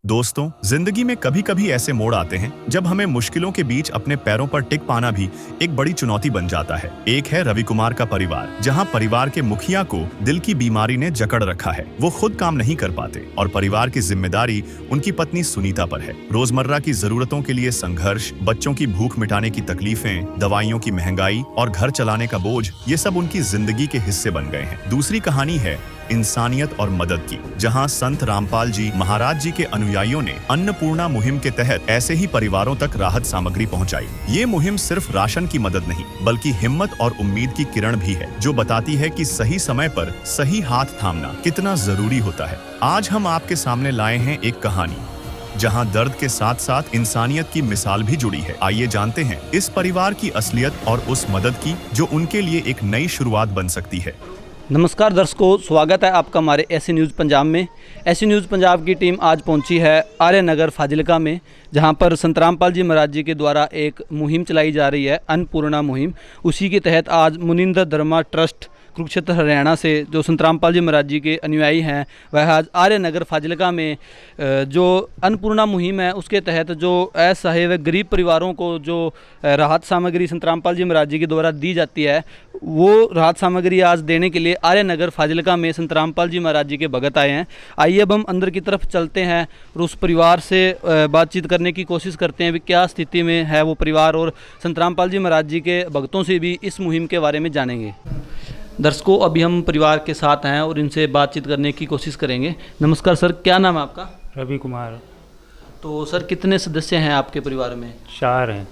दोस्तों, जिंदगी में कभी कभी ऐसे मोड़ आते हैं जब हमें मुश्किलों के बीच अपने पैरों पर टिक पाना भी एक बड़ी चुनौती बन जाता है। एक है रवि कुमार का परिवार, जहां परिवार के मुखिया को दिल की बीमारी ने जकड़ रखा है। वो खुद काम नहीं कर पाते और परिवार की जिम्मेदारी उनकी पत्नी सुनीता पर है। रोजमर्रा की जरूरतों के लिए संघर्ष, बच्चों की भूख मिटाने की तकलीफें, दवाइयों की महंगाई और घर चलाने का बोझ, ये सब उनकी जिंदगी के हिस्से बन गए हैं। दूसरी कहानी है इंसानियत और मदद की, जहां संत रामपाल जी महाराज जी के अनुयायियों ने अन्नपूर्णा मुहिम के तहत ऐसे ही परिवारों तक राहत सामग्री पहुंचाई। ये मुहिम सिर्फ राशन की मदद नहीं, बल्कि हिम्मत और उम्मीद की किरण भी है, जो बताती है कि सही समय पर सही हाथ थामना कितना जरूरी होता है। आज हम आपके सामने लाए हैं एक कहानी जहां दर्द के साथ साथ इंसानियत की मिसाल भी जुड़ी है। आइए जानते हैं इस परिवार की असलियत और उस मदद की जो उनके लिए एक नई शुरुआत बन सकती है। नमस्कार दर्शकों, स्वागत है आपका हमारे ऐसी न्यूज़ पंजाब में। ऐसी न्यूज़ पंजाब की टीम आज पहुंची है आर्य नगर फाजिलका में, जहां पर संत रामपाल जी महाराज जी के द्वारा एक मुहिम चलाई जा रही है, अन्नपूर्णा मुहिम। उसी के तहत आज मुनिंद्र धर्मा ट्रस्ट कुरुक्षेत्र हरियाणा से जो संत रामपाल जी महाराज जी के अनुयायी हैं, वह आज आर्य नगर फाजिलका में जो अन्नपूर्णा मुहिम है उसके तहत जो असहाय व गरीब परिवारों को जो राहत सामग्री संत रामपाल जी महाराज जी के द्वारा दी जाती है, वो राहत सामग्री आज देने के लिए आर्य नगर फाजिलका में संत रामपाल जी महाराज जी के भगत आए हैं। आइए अब हम अंदर की तरफ चलते हैं और उस परिवार से बातचीत करने की कोशिश करते हैं भी क्या स्थिति में है वो परिवार, और संत रामपाल जी महाराज जी के भक्तों से भी इस मुहिम के बारे में जानेंगे। दर्शकों, अभी हम परिवार के साथ हैं और इनसे बातचीत करने की कोशिश करेंगे। नमस्कार सर, क्या नाम है आपका? रवि कुमार। तो सर, कितने सदस्य हैं आपके परिवार में? 4 हैं।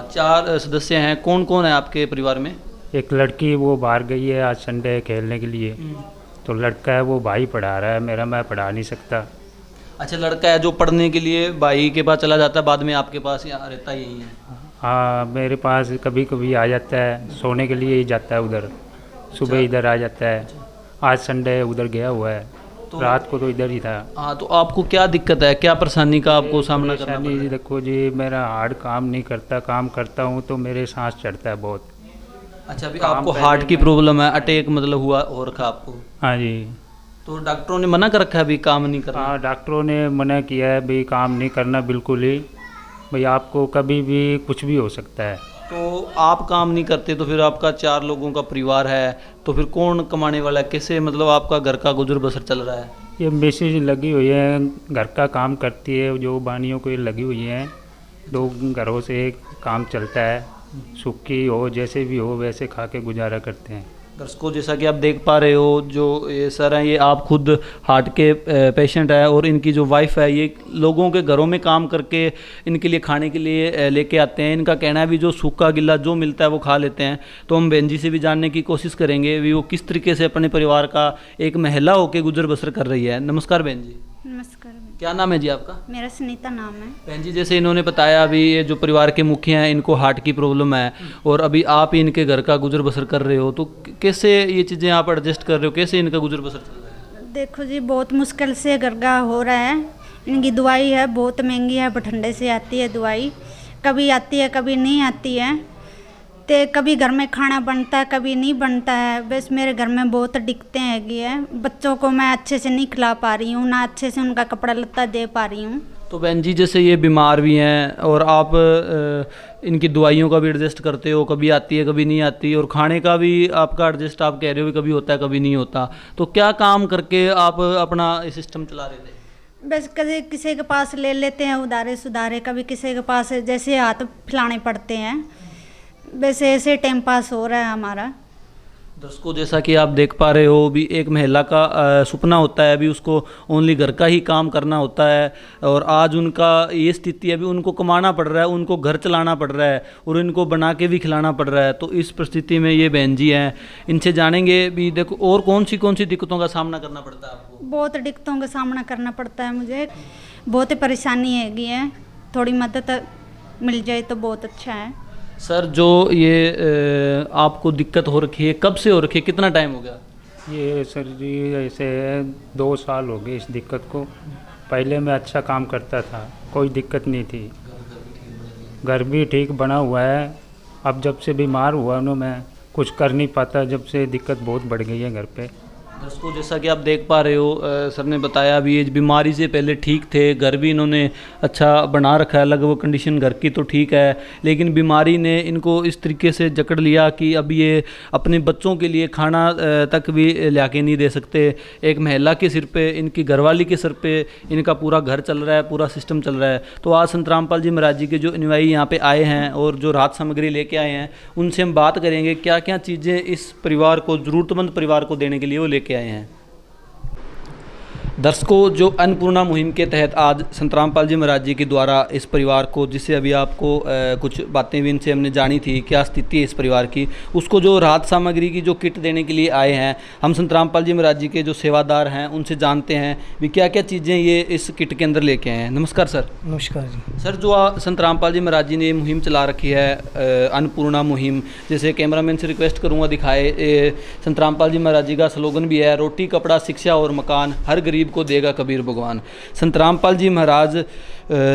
4 सदस्य हैं। कौन कौन है आपके परिवार में? एक लड़की वो बाहर गई है आज संडे खेलने के लिए, तो लड़का है वो भाई पढ़ा रहा है मेरा, मैं पढ़ा नहीं सकता। अच्छा, लड़का है जो पढ़ने के लिए भाई के पास चला जाता है, बाद में आपके पास यहाँ रहता यही है? हाँ, मेरे पास कभी कभी आ जाता है, सोने के लिए ही जाता है उधर, सुबह इधर आ जाता है। आज संडे है, उधर गया हुआ है, तो रात को तो इधर ही था। हाँ, तो आपको क्या दिक्कत है, क्या परेशानी का आपको सामना करना पड़ रहा है? देखो जी, मेरा हार्ट काम नहीं करता, काम करता हूँ तो मेरे सांस चढ़ता है बहुत। अच्छा, अभी आपको हार्ट की प्रॉब्लम है, अटैक मतलब हुआ हो रखा आपको? हाँ जी। तो डॉक्टरों ने मना कर रखा है अभी काम नहीं करना? हाँ, डॉक्टरों ने मना किया है भाई, काम नहीं करना बिल्कुल ही, भाई आपको कभी भी कुछ भी हो सकता है। तो आप काम नहीं करते तो फिर आपका 4 लोगों का परिवार है, तो फिर कौन कमाने वाला है? कैसे मतलब आपका घर का गुजर बसर चल रहा है? ये मिसेज लगी हुई है, घर का काम करती है, जो बानियों को लगी हुई हैं, 2 घरों से काम चलता है, सूखी हो जैसे भी हो वैसे खा के गुजारा करते हैं। दर्शकों, जैसा कि आप देख पा रहे हो, जो ये सर हैं, ये आप खुद हार्ट के पेशेंट है और इनकी जो वाइफ है, ये लोगों के घरों में काम करके इनके लिए खाने के लिए लेके आते हैं। इनका कहना है भी जो सूखा गिल्ला जो मिलता है वो खा लेते हैं। तो हम बहन जी से भी जानने की कोशिश करेंगे भी वो किस तरीके से अपने परिवार का एक महिला होकर गुजर बसर कर रही है। नमस्कार बहन जी। नमस्कार। क्या नाम है जी आपका? मेरा सुनीता नाम है। बहन जी, जैसे इन्होंने बताया अभी ये जो परिवार के मुखिया हैं, इनको हार्ट की प्रॉब्लम है और अभी आप ही इनके घर का गुजर बसर कर रहे हो, तो कैसे ये चीज़ें आप एडजस्ट कर रहे हो, कैसे इनका गुजर बसर चल रहा है? देखो जी, बहुत मुश्किल से घर का हो रहा है। इनकी दवाई है बहुत महंगी है, बठंडे से आती है दवाई, कभी आती है कभी नहीं आती है। तो कभी घर में खाना बनता है कभी नहीं बनता है। बस मेरे घर में बहुत दिक्कतें हैगी है, बच्चों को मैं अच्छे से नहीं खिला पा रही हूँ, ना अच्छे से उनका कपड़ा लत्ता दे पा रही हूँ। तो बहन जी, जैसे ये बीमार भी हैं और आप इनकी दवाइयों का भी एडजस्ट करते हो, कभी आती है कभी नहीं आती, और खाने का भी आपका एडजस्ट आप कह रहे हो कभी होता है कभी नहीं होता, तो क्या काम करके आप अपना सिस्टम चला रहे थे? बस कभी किसी के पास ले लेते हैं उधारे सुधारे, कभी किसी के पास जैसे हाथ फैलाने पड़ते हैं, वैसे ऐसे टाइम पास हो रहा है हमारा। दर्शकों, जैसा कि आप देख पा रहे हो भी एक महिला का सपना होता है, अभी उसको ओनली घर का ही काम करना होता है, और आज उनका ये स्थिति है, अभी उनको कमाना पड़ रहा है, उनको घर चलाना पड़ रहा है और इनको बना के भी खिलाना पड़ रहा है। तो इस परिस्थिति में ये बहन जी हैं, इनसे जानेंगे भी देखो और कौन सी दिक्कतों का सामना करना पड़ता है आपको? बहुत दिक्कतों का सामना करना पड़ता है मुझे, बहुत परेशानी हैगी है, थोड़ी मदद मिल जाए तो बहुत अच्छा है। सर, जो ये आपको दिक्कत हो रखी है, कब से हो रखी है, कितना टाइम हो गया? ये सर जी ऐसे 2 साल हो गए इस दिक्कत को। पहले मैं अच्छा काम करता था, कोई दिक्कत नहीं थी, घर भी ठीक बना हुआ है। अब जब से बीमार हुआ ना, मैं कुछ कर नहीं पाता, जब से दिक्कत बहुत बढ़ गई है घर पे। दर्शकों, जैसा कि आप देख पा रहे हो, सर ने बताया अभी ये बीमारी से पहले ठीक थे, घर भी इन्होंने अच्छा बना रखा है, लगभग कंडीशन घर की तो ठीक है, लेकिन बीमारी ने इनको इस तरीके से जकड़ लिया कि अब ये अपने बच्चों के लिए खाना तक भी ला के नहीं दे सकते। एक महिला के सिर पे, इनकी घरवाली के सिर पे इनका पूरा घर चल रहा है, पूरा सिस्टम चल रहा है। तो आज संत रामपाल जी महाराज जी के जो अनुयायी यहाँ पे आए हैं और जो राहत सामग्री लेके आए हैं, उनसे हम बात करेंगे क्या क्या चीज़ें इस परिवार को, ज़रूरतमंद परिवार को देने के लिए वो लेके आए हैं। दर्शकों, जो अन्नपूर्णा मुहिम के तहत आज संत रामपाल जी महाराज जी के द्वारा इस परिवार को, जिससे अभी आपको कुछ बातें भी इनसे हमने जानी थी, क्या स्थिति है इस परिवार की, उसको जो राहत सामग्री की जो किट देने के लिए आए हैं, हम संत रामपाल जी महाराज जी के जो सेवादार हैं उनसे जानते हैं भी क्या क्या चीज़ें ये इस किट के अंदर लेके आए हैं। नमस्कार सर। नमस्कार जी। सर, जो संत रामपाल जी महाराज जी ने ये मुहिम चला रखी है, अन्नपूर्णा मुहिम, जैसे कैमरामैन से रिक्वेस्ट करूँगा दिखाए, संत रामपाल जी महाराज जी का स्लोगन भी है, रोटी कपड़ा शिक्षा और मकान, हर गरीब को देगा कबीर भगवान। संत रामपाल जी महाराज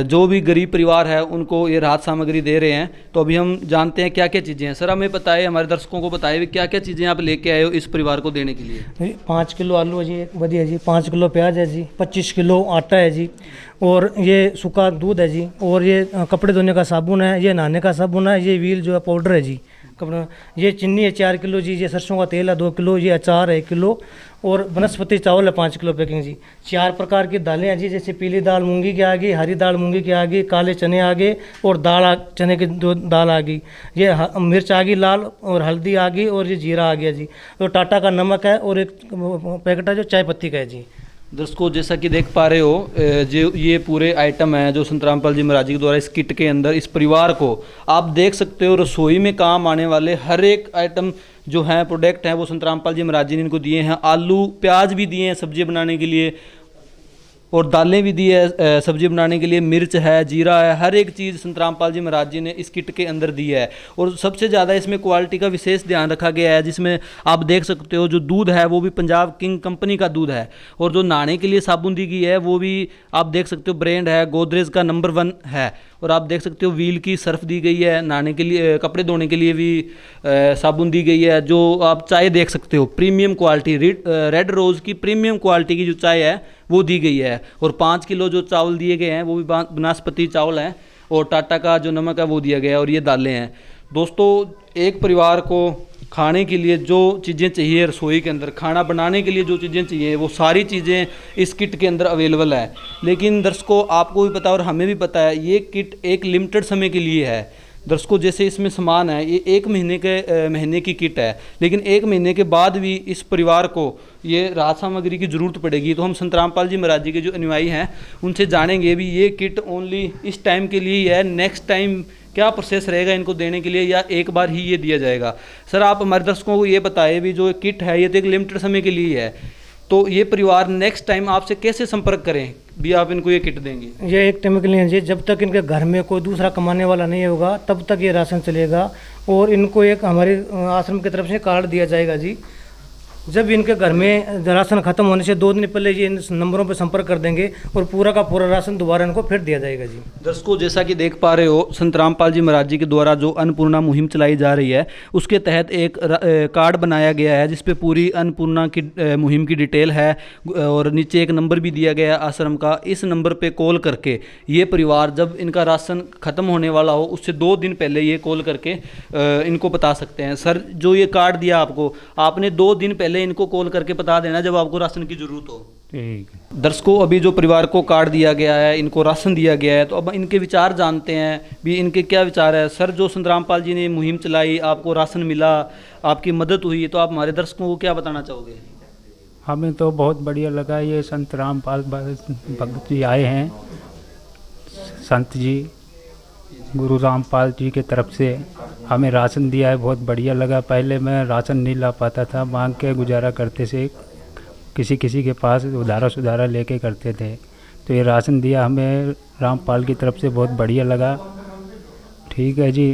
जो भी गरीब परिवार है उनको ये राहत सामग्री दे रहे हैं। तो अभी हम जानते हैं क्या क्या चीज़ें हैं। सर, हमें बताइए, हमारे दर्शकों को बताइए क्या क्या चीज़ें आप लेके आए हो इस परिवार को देने के लिए। 5 किलो आलू है जी, एक बढ़िया जी, 5 किलो प्याज है जी, 25 किलो आटा है जी, और ये सूखा दूध है जी, और ये कपड़े धोने का साबुन है, ये नहाने का साबुन है, ये व्हील जो है पाउडर है जी, कपड़ा, ये चीनी है 4 किलो जी, ये सरसों का तेल है 2 किलो, ये अचार है 1 किलो, और वनस्पति चावल है 5 किलो पैकिंग जी। 4 प्रकार की दालें हैं जी, जैसे पीली दाल मूंगी की आ गई, हरी दाल मूंगी की आ गई, काले चने आ गए, और चने की जो दाल आ गई, ये मिर्च आ गई लाल, और हल्दी आ गई, और ये जीरा आ गया जी, और टाटा का नमक है, और एक पैकेट है जो चाय पत्ती का है जी। दर्शकों, जैसा कि देख पा रहे हो, जो ये पूरे आइटम हैं जो संत रामपाल जी महाराज जी के द्वारा इस किट के अंदर इस परिवार को आप देख सकते हो, रसोई में काम आने वाले हर एक आइटम जो हैं, प्रोडक्ट हैं, वो संत रामपाल जी महाराज जी ने इनको दिए हैं। आलू प्याज भी दिए हैं सब्जी बनाने के लिए, और दालें भी दी है सब्जी बनाने के लिए, मिर्च है, जीरा है, हर एक चीज़ संत रामपाल जी महाराज जी ने इस किट के अंदर दी है। और सबसे ज़्यादा इसमें क्वालिटी का विशेष ध्यान रखा गया है, जिसमें आप देख सकते हो जो दूध है वो भी पंजाब किंग कंपनी का दूध है, और जो नहाने के लिए साबुन दी गई है वो भी आप देख सकते हो ब्रांड है, गोदरेज का नंबर 1 है। और आप देख सकते हो व्हील की सर्फ दी गई है, नहाने के लिए, कपड़े धोने के लिए भी साबुन दी गई है। जो आप चाय देख सकते हो, प्रीमियम क्वालिटी, रेड रोज़ की प्रीमियम क्वालिटी की जो चाय है वो दी गई है। और 5 किलो जो चावल दिए गए हैं वो भी वनस्पति चावल हैं, और टाटा का जो नमक है वो दिया गया है, और ये दालें हैं। दोस्तों, एक परिवार को खाने के लिए जो चीज़ें चाहिए, रसोई के अंदर खाना बनाने के लिए जो चीज़ें चाहिए, वो सारी चीज़ें इस किट के अंदर अवेलेबल है। लेकिन दर्शकों, आपको भी पता है और हमें भी पता है, ये किट एक लिमिटेड समय के लिए है। दर्शकों, जैसे इसमें सामान है, ये 1 महीने की किट है, लेकिन 1 महीने के बाद भी इस परिवार को ये राहत सामग्री की ज़रूरत पड़ेगी। तो हम संत रामपाल जी महाराज जी के जो अनुयायी हैं उनसे जानेंगे भी ये किट ओनली इस टाइम के लिए ही है, नेक्स्ट टाइम क्या प्रोसेस रहेगा इनको देने के लिए, या एक बार ही ये दिया जाएगा। सर, आप हमारे दर्शकों को ये बताइए भी जो किट है ये तो एक लिमिटेड समय के लिए है, तो ये परिवार नेक्स्ट टाइम आपसे कैसे संपर्क करें भी आप इनको ये किट देंगे? ये एक टाइम के लिए जी, जब तक इनके घर में कोई दूसरा कमाने वाला नहीं होगा तब तक ये राशन चलेगा, और इनको एक हमारे आश्रम की तरफ से कार्ड दिया जाएगा जी। जब इनके घर में राशन खत्म होने से 2 दिन पहले ये इन नंबरों पर संपर्क कर देंगे, और पूरा का पूरा राशन दोबारा इनको फिर दिया जाएगा जी। दर्शकों, जैसा कि देख पा रहे हो, संत रामपाल जी महाराज जी के द्वारा जो अन्नपूर्णा मुहिम चलाई जा रही है उसके तहत एक कार्ड बनाया गया है जिसपे पूरी अन्नपूर्णा की मुहिम की डिटेल है, और नीचे एक नंबर भी दिया गया है आश्रम का। इस नंबर पे कॉल करके ये परिवार जब इनका राशन ख़त्म होने वाला हो उससे 2 दिन पहले ये कॉल करके इनको बता सकते हैं। सर, जो ये कार्ड दिया आपको, आपने 2 दिन पहले इनको कॉल करके बता देना जब आपको राशन की जरूरत हो। ठीक। दर्शकों, अभी जो परिवार को कार्ड दिया गया है, इनको राशन दिया गया है, तो अब इनके विचार जानते हैं भी इनके क्या विचार है। सर, जो संत रामपाल जी ने मुहिम चलाई, आपको राशन मिला, आपकी मदद हुई, तो आप हमारे दर्शकों को क्या बताना चाहोगे? हमें तो बहुत बढ़िया लगा, ये संत रामपाल भगत जी आए हैं, संत जी गुरु रामपाल जी के तरफ से हमें राशन दिया है, बहुत बढ़िया लगा। पहले मैं राशन नहीं ला पाता था, मांग के गुजारा करते से, किसी के पास उधारा लेके करते थे, तो ये राशन दिया हमें रामपाल की तरफ से, बहुत बढ़िया लगा। ठीक है जी।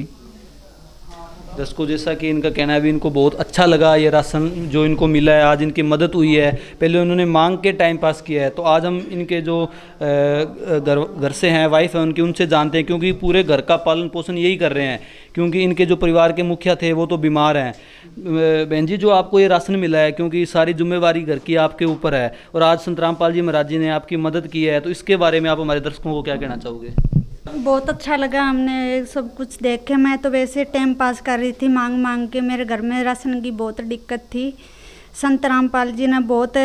दर्शकों, जैसा कि इनका कहना है, अभी इनको बहुत अच्छा लगा ये राशन जो इनको मिला है, आज इनकी मदद हुई है। पहले उन्होंने मांग के टाइम पास किया है, तो आज हम इनके जो घर से हैं, वाइफ है उनकी, उनसे जानते हैं, क्योंकि पूरे घर का पालन पोषण यही कर रहे हैं, क्योंकि इनके जो परिवार के मुखिया थे वो तो बीमार हैं। बहन जी, जो आपको ये राशन मिला है, क्योंकि सारी जिम्मेवारी घर की आपके ऊपर है, और आज संत रामपाल जी महाराज जी ने आपकी मदद की है, तो इसके बारे में आप हमारे दर्शकों को क्या कहना चाहोगे? बहुत अच्छा लगा, हमने सब कुछ देख के। मैं तो वैसे टाइम पास कर रही थी मांग मांग के, मेरे घर में राशन की बहुत दिक्कत थी। संत रामपाल जी ने बहुत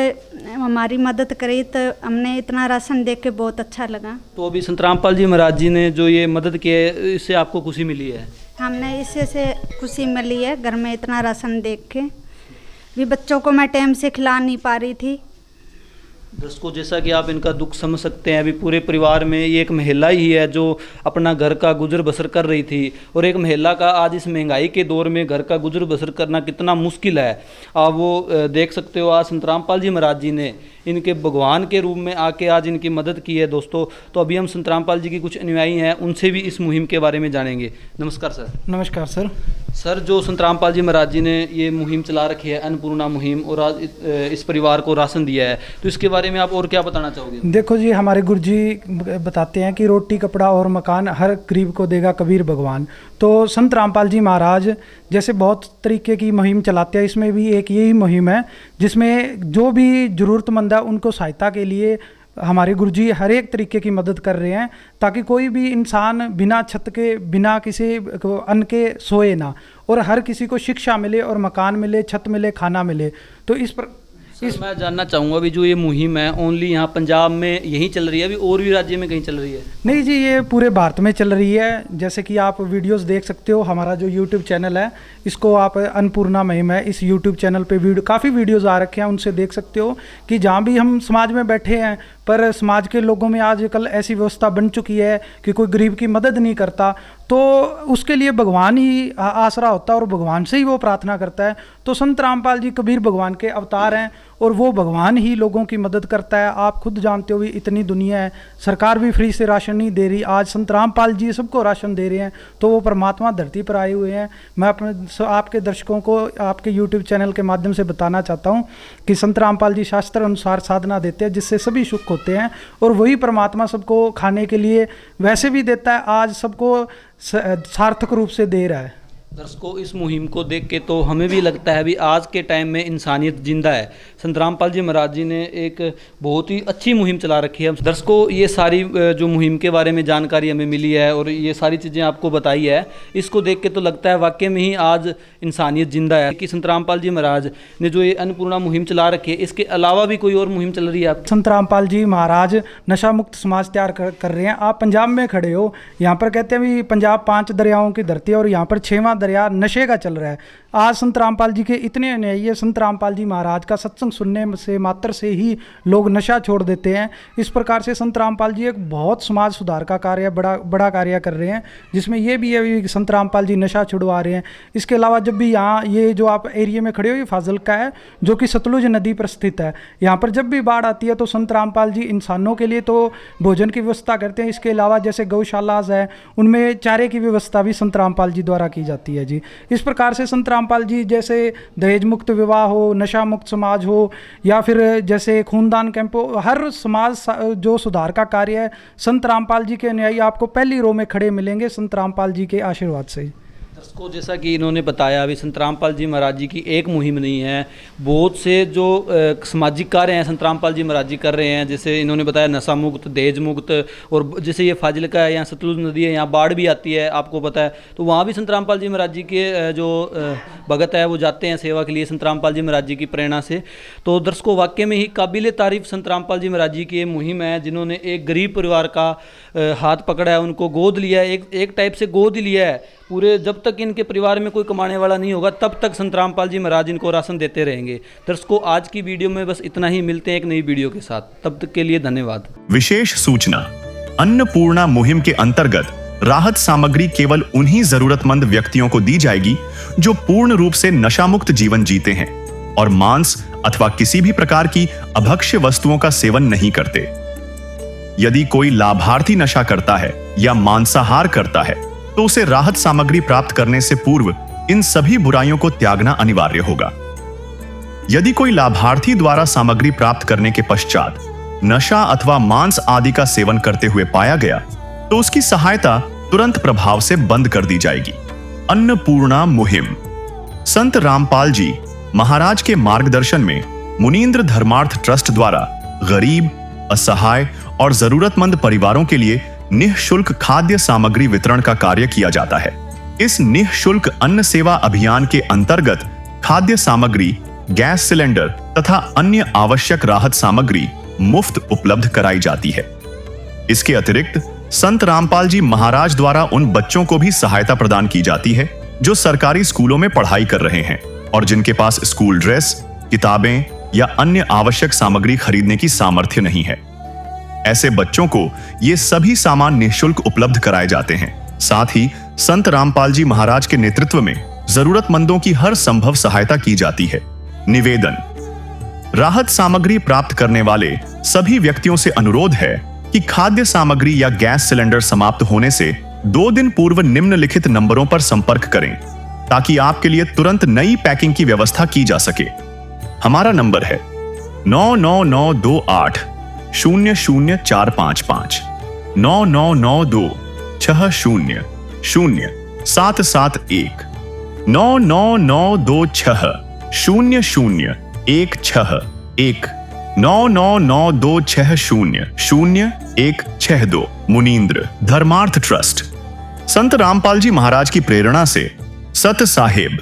हमारी मदद करी, तो हमने इतना राशन देख के बहुत अच्छा लगा। तो अभी संत रामपाल जी महाराज जी ने जो ये मदद की है, इससे आपको खुशी मिली है? हमने इससे से खुशी मिली है, घर में इतना राशन देख के। भी बच्चों को मैं टाइम से खिला नहीं पा रही थी। दर्शकों, जैसा कि आप इनका दुख समझ सकते हैं, अभी पूरे परिवार में ये एक महिला ही है जो अपना घर का गुजर बसर कर रही थी, और एक महिला का आज इस महंगाई के दौर में घर का गुजर बसर करना कितना मुश्किल है, आप वो देख सकते हो। आज संत रामपाल जी महाराज जी ने इनके भगवान के रूप में आके आज इनकी मदद की है दोस्तों। तो अभी हम संत रामपाल जी की कुछ अनुयायी हैं, उनसे भी इस मुहिम के बारे में जानेंगे। नमस्कार सर। नमस्कार सर। सर, जो संत रामपाल जी महाराज जी ने ये मुहिम चला रखी है, अन्नपूर्णा मुहिम, और आज इस परिवार को राशन दिया है, तो इसके बारे में आप और क्या बताना चाहोगे? देखो जी, हमारे गुरु जी बताते हैं कि रोटी कपड़ा और मकान हर गरीब को देगा कबीर भगवान। तो संत रामपाल जी महाराज जैसे बहुत तरीके की मुहिम चलाते हैं, इसमें भी एक यही मुहिम है जिसमें जो भी ज़रूरतमंद है उनको सहायता के लिए हमारे गुरुजी हर एक तरीके की मदद कर रहे हैं, ताकि कोई भी इंसान बिना छत के, बिना किसी अन्न के सोए ना, और हर किसी को शिक्षा मिले और मकान मिले, छत मिले, खाना मिले। तो मैं जानना चाहूँगा, अभी जो ये मुहिम है ओनली यहाँ पंजाब में यही चल रही है, अभी और भी राज्य में कहीं चल रही है? नहीं जी, ये पूरे भारत में चल रही है। जैसे कि आप वीडियोस देख सकते हो, हमारा जो यूट्यूब चैनल है, इसको आप अन्नपूर्णा मुहिम है, इस यूट्यूब चैनल पे काफ़ी वीडियोस आ रखे हैं, उनसे देख सकते हो कि जहाँ भी हम समाज में बैठे हैं, पर समाज के लोगों में आजकल ऐसी व्यवस्था बन चुकी है कि कोई गरीब की मदद नहीं करता, तो उसके लिए भगवान ही आसरा होता है और भगवान से ही वो प्रार्थना करता है। तो संत रामपाल जी कबीर भगवान के अवतार हैं, और वो भगवान ही लोगों की मदद करता है। आप खुद जानते हो भी, इतनी दुनिया है, सरकार भी फ्री से राशन नहीं दे रही, आज संत रामपाल जी सबको राशन दे रहे हैं, तो वो परमात्मा धरती पर आए हुए हैं। मैं अपने आपके दर्शकों को आपके यूट्यूब चैनल के माध्यम से बताना चाहता हूँ कि संत रामपाल जी शास्त्र अनुसार साधना देते हैं, जिससे सभी सुख होते हैं, और वही परमात्मा सबको खाने के लिए वैसे भी देता है, आज सबको सार्थक रूप से दे रहा है। दर्शकों, इस मुहिम को देख के तो हमें भी लगता है भी आज के टाइम में इंसानियत जिंदा है। संत रामपाल जी महाराज जी ने एक बहुत ही अच्छी मुहिम चला रखी है। दर्शकों, ये सारी जो मुहिम के बारे में जानकारी हमें मिली है और ये सारी चीज़ें आपको बताई है, इसको देख के तो लगता है वाकई में ही आज इंसानियत जिंदा है कि संत रामपाल जी महाराज ने जो ये अन्नपूर्णा मुहिम चला रखी है, इसके अलावा भी कोई और मुहिम चल रही है? आप संत रामपाल जी महाराज नशा मुक्त समाज तैयार कर रहे हैं। आप पंजाब में खड़े हो, यहाँ पर कहते हैं भी पंजाब 5 दरियाओं की धरती है, और यहाँ पर 6वां दरिया नशे का चल रहा है। आज संत रामपाल जी के इतने अनुयायी है, संत रामपाल जी महाराज का सत्संग सुनने से मात्र से ही लोग नशा छोड़ देते हैं। इस प्रकार से संत रामपाल जी एक बहुत समाज सुधार का कार्य, बड़ा कार्य कर रहे हैं, जिसमें ये भी है कि संत रामपाल जी नशा छुड़वा रहे हैं। इसके अलावा जब भी यहाँ ये जो आप एरिया में खड़े हो, ये फाजिल्का है, जो कि सतलुज नदी पर स्थित है। यहाँ पर जब भी बाढ़ आती है तो संत रामपाल जी इंसानों के लिए तो भोजन की व्यवस्था करते हैं, इसके अलावा जैसे गौशालाज है, उनमें चारे की व्यवस्था भी संत रामपाल जी द्वारा की जाती है जी। इस प्रकार से संत रामपाल जी जैसे दहेज मुक्त विवाह हो, नशा मुक्त समाज हो, या फिर जैसे खूनदान कैंप हो, हर समाज जो सुधार का कार्य है, संत रामपाल जी के अनुयायी आपको पहली रो में खड़े मिलेंगे संत रामपाल जी के आशीर्वाद से। दर्शकों, जैसा कि इन्होंने बताया, अभी संत रामपाल जी महाराज जी की एक मुहिम नहीं है, बहुत से जो सामाजिक कार्य हैं संत रामपाल जी महाराज जी कर रहे हैं। जैसे इन्होंने बताया नशा मुक्त, दहेज मुक्त, और जैसे ये फाजिल्का है, यहाँ सतलुज नदी है, यहाँ बाढ़ भी आती है, आपको पता है, तो वहाँ भी संत रामपाल जी महाराज जी के जो भगत है वो जाते हैं सेवा के लिए संत रामपाल जी महाराज जी की प्रेरणा से। तो दर्शकों, वाकई में ही काबिल तारीफ संत रामपाल जी महाराज जी की ये मुहिम है, जिन्होंने एक गरीब परिवार का हाथ पकड़ा है, उनको गोद लिया है, एक टाइप से गोद ही लिया है। पूरे जब तक इनके परिवार में कोई कमाने वाला नहीं होगा, तब तक संत रामपाल जी महाराज इनको राशन देते रहेंगे। दर्शकों, आज की वीडियो में बस इतना ही, मिलते हैं एक नई वीडियो के साथ, तब तक के लिए धन्यवाद। विशेष सूचना, अन्नपूर्णा मुहिम के अंतर्गत राहत सामग्री केवल उन्हीं जरूरतमंद व्यक्तियों को दी जाएगी जो पूर्ण रूप से नशा मुक्त जीवन जीते हैं और मांस अथवा किसी भी प्रकार की अभक्ष्य वस्तुओं का सेवन नहीं करते। यदि कोई लाभार्थी नशा करता है या मांसाहार करता है तो उसे राहत सामग्री प्राप्त करने से पूर्व इन सभी बुराइयों को त्यागना अनिवार्य होगा। यदि कोई लाभार्थी द्वारा सामग्री प्राप्त करने के पश्चात नशा अथवा मांस आदि का सेवन करते हुए पाया गया तो उसकी सहायता तुरंत प्रभाव से बंद कर दी जाएगी। अन्नपूर्णा मुहिम। संत रामपाल जी महाराज के मार्गदर्शन में मुनींद्र धर्मार्थ ट्रस्ट द्वारा गरीब, असहाय और जरूरतमंद परिवारों के लिए निःशुल्क खाद्य सामग्री वितरण का कार्य किया जाता है। इस निःशुल्क अन्न सेवा अभियान के अंतर्गत खाद्य सामग्री, गैस सिलेंडर तथा अन्य आवश्यक राहत सामग्री मुफ्त उपलब्ध कराई जाती है। इसके अतिरिक्त संत रामपाल जी महाराज द्वारा उन बच्चों को भी सहायता प्रदान की जाती है जो सरकारी स्कूलों में पढ़ाई कर रहे हैं और जिनके पास स्कूल ड्रेस, किताबें या अन्य आवश्यक सामग्री खरीदने की सामर्थ्य नहीं है। ऐसे बच्चों को ये सभी सामान निःशुल्क उपलब्ध कराए जाते हैं। साथ ही संत रामपाल जी महाराज के नेतृत्व में जरूरतमंदों की हर संभव सहायता की जाती है। निवेदन। राहत सामग्री प्राप्त करने वाले सभी व्यक्तियों से अनुरोध है कि खाद्य सामग्री या गैस सिलेंडर समाप्त होने से 2 दिन पूर्व निम्नलिखित नंबरों पर संपर्क करें ताकि आपके लिए तुरंत नई पैकिंग की व्यवस्था की जा सके। हमारा नंबर है 99928 00455 9992 60 0771 99926 0016 99926000162 मुनींद्र धर्मार्थ ट्रस्ट। संत रामपाल जी महाराज की प्रेरणा से सत साहेब